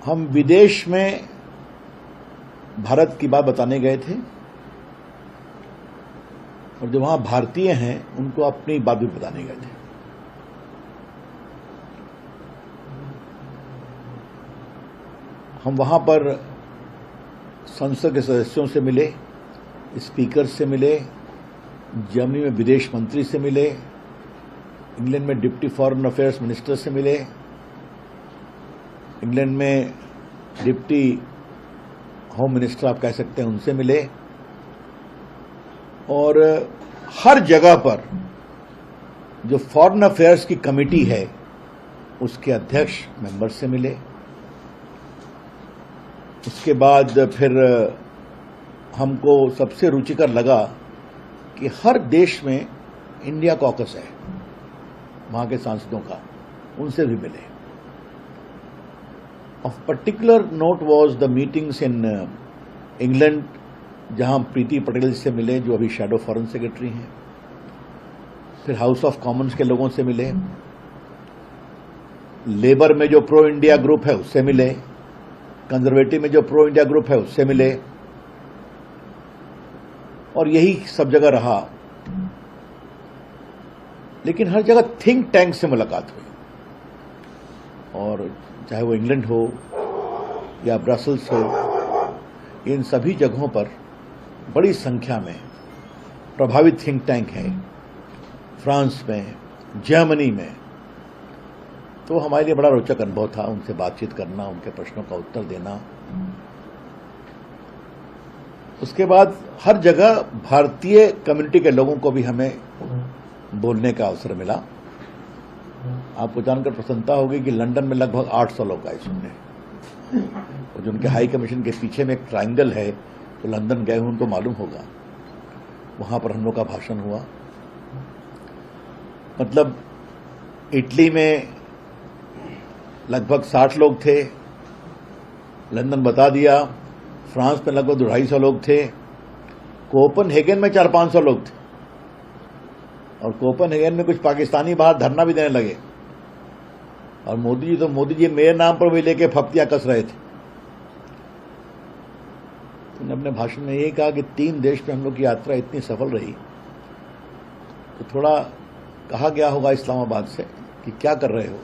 हम विदेश में भारत की बात बताने गए थे और जो वहां भारतीय हैं उनको अपनी बात भी बताने गए थे। हम वहां पर संसद के सदस्यों से मिले, स्पीकर से मिले, जर्मनी में विदेश मंत्री से मिले, इंग्लैंड में डिप्टी फॉरेन अफेयर्स मिनिस्टर से मिले, इंग्लैंड में डिप्टी होम मिनिस्टर आप कह सकते हैं उनसे मिले, और हर जगह पर जो फॉरेन अफेयर्स की कमेटी है उसके अध्यक्ष मेंबर से मिले। उसके बाद फिर हमको सबसे रुचिकर लगा कि हर देश में इंडिया कॉकस है, वहां के सांसदों का, उनसे भी मिले। Of particular note was the meetings in England, जहां प्रीति पटेल से मिले जो अभी शैडो फॉरेन सेक्रेटरी हैं। फिर हाउस ऑफ कॉमन्स के लोगों से मिले, लेबर में जो प्रो इंडिया ग्रुप है उससे मिले, कंजर्वेटिव में जो प्रो इंडिया ग्रुप है उससे मिले, और यही सब जगह रहा। लेकिन हर जगह थिंक टैंक से मुलाकात हुई, और चाहे वो इंग्लैंड हो या ब्रसल्स हो, इन सभी जगहों पर बड़ी संख्या में प्रभावित थिंक टैंक है। फ्रांस में, जर्मनी में। तो हमारे लिए बड़ा रोचक अनुभव था उनसे बातचीत करना, उनके प्रश्नों का उत्तर देना। उसके बाद हर जगह भारतीय कम्युनिटी के लोगों को भी हमें बोलने का अवसर मिला। आपको जानकर प्रसन्नता होगी कि लंदन में लगभग 800 लोग आए सुनने, और जो उनके हाई कमीशन के पीछे में एक ट्रायंगल है, तो लंदन गए उनको मालूम होगा, वहां पर हम लोग का भाषण हुआ। मतलब इटली में लगभग 60 लोग थे, लंदन बता दिया। फ्रांस में लगभग 250 लोग थे, कोपनहेगन में 400-500 लोग थे, और कोपनहेगन में कुछ पाकिस्तानी बाहर धरना भी देने लगे, और मोदी जी मेरे नाम पर भी लेके फप्तियां कस रहे थे। उन्होंने अपने भाषण में ये कहा कि 3 देश में हम लोग की यात्रा इतनी सफल रही, तो थोड़ा कहा गया होगा इस्लामाबाद से कि क्या कर रहे हो,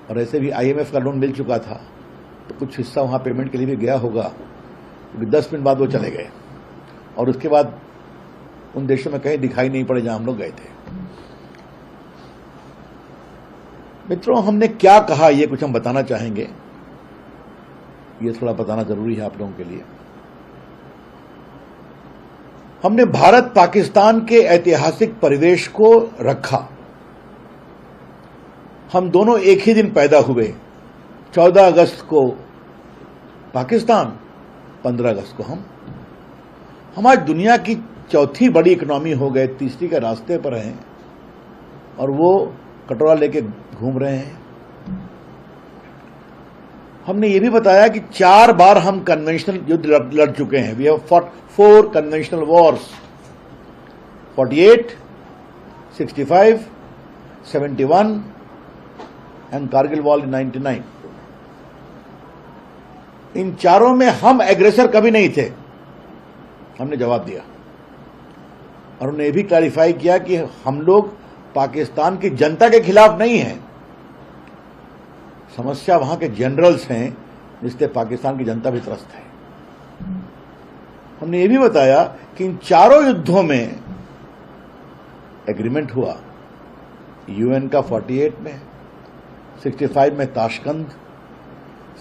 और ऐसे भी IMF का लोन मिल चुका था, तो कुछ हिस्सा वहां पेमेंट के लिए भी गया होगा, क्योंकि 10 मिनट बाद वो चले गए, और उसके बाद उन देशों में कहीं दिखाई नहीं पड़े जहां हम लोग गए थे। मित्रों, हमने क्या कहा ये कुछ हम बताना चाहेंगे, ये थोड़ा बताना जरूरी है आप लोगों के लिए। हमने भारत पाकिस्तान के ऐतिहासिक परिवेश को रखा। हम दोनों एक ही दिन पैदा हुए, 14 अगस्त को पाकिस्तान, 15 अगस्त को हम। आज दुनिया की चौथी बड़ी इकोनॉमी हो गए, तीसरी के रास्ते पर हैं, और वो कटोरा लेके घूम रहे हैं। हमने ये भी बताया कि 4 बार हम कन्वेंशनल युद्ध लड़ चुके हैं। We have fought 4 conventional wars, 48, 65, 71 and Kargil war in 99। इन चारों में हम एग्रेसर कभी नहीं थे, हमने जवाब दिया। और उन्होंने ये भी क्लैरिफाई किया कि हम लोग पाकिस्तान की जनता के खिलाफ नहीं हैं, समस्या वहां के जनरल्स हैं जिससे पाकिस्तान की जनता भी त्रस्त है। हमने ये भी बताया कि इन चारों युद्धों में एग्रीमेंट हुआ, UN का 48 में, 65 में ताशकंद,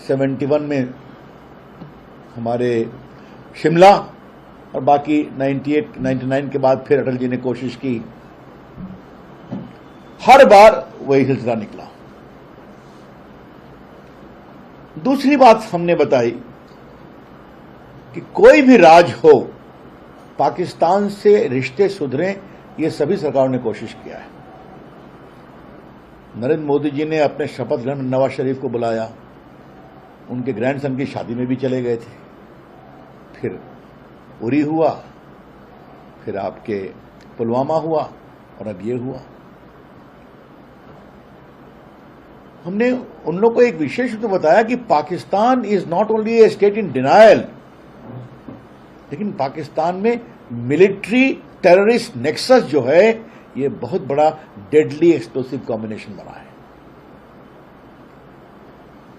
71 में हमारे शिमला, और बाकी 98, 99 के बाद फिर अटल जी ने कोशिश की। हर बार वही सिलसिला निकला। दूसरी बात हमने बताई कि कोई भी राज हो, पाकिस्तान से रिश्ते सुधरें, ये सभी सरकारों ने कोशिश किया है। नरेंद्र मोदी जी ने अपने शपथ ग्रहण में नवाज शरीफ को बुलाया, उनके ग्रैंडसन की शादी में भी चले गए थे, फिर उरी हुआ, फिर आपके पुलवामा हुआ, और अब ये हुआ। हमने उन लोग को एक विशेष रूप से बताया कि Pakistan is not only A state in denial, लेकिन पाकिस्तान में मिलिट्री टेररिस्ट नेक्सस जो है ये बहुत बड़ा डेडली एक्सप्लोसिव कॉम्बिनेशन बना है।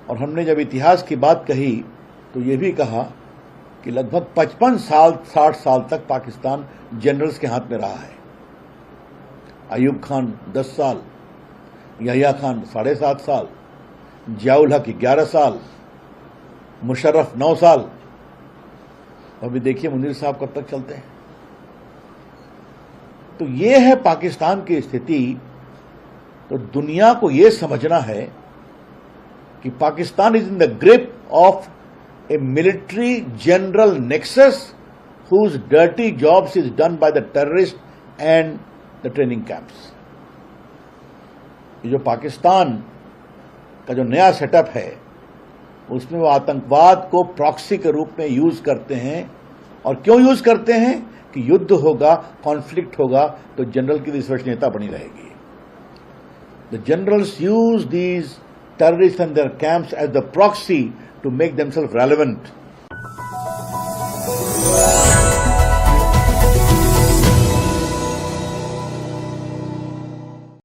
और हमने जब इतिहास की बात कही तो ये भी कहा कि लगभग 55 साल 60 साल तक पाकिस्तान जनरल्स के हाथ में रहा है। अयूब खान 10 साल, यहिया खान 7.5 साल, जियाउल हक 11 साल, मुशर्रफ 9 साल। अभी देखिए मुनीर साहब कब तक चलते हैं। तो ये है पाकिस्तान की स्थिति। तो दुनिया को ये समझना है कि Pakistan is in the grip of A military general nexus whose dirty jobs is done by the terrorists and the training camps। ये जो पाकिस्तान का जो नया सेटअप है उसमें वो आतंकवाद को प्रॉक्सी के रूप में यूज करते हैं। और क्यों यूज करते हैं कि युद्ध होगा, कॉन्फ्लिक्ट होगा तो जनरल की विश्वसनीयता बनी रहेगी। The generals use these terrorists and their camps as the proxy to make themselves relevant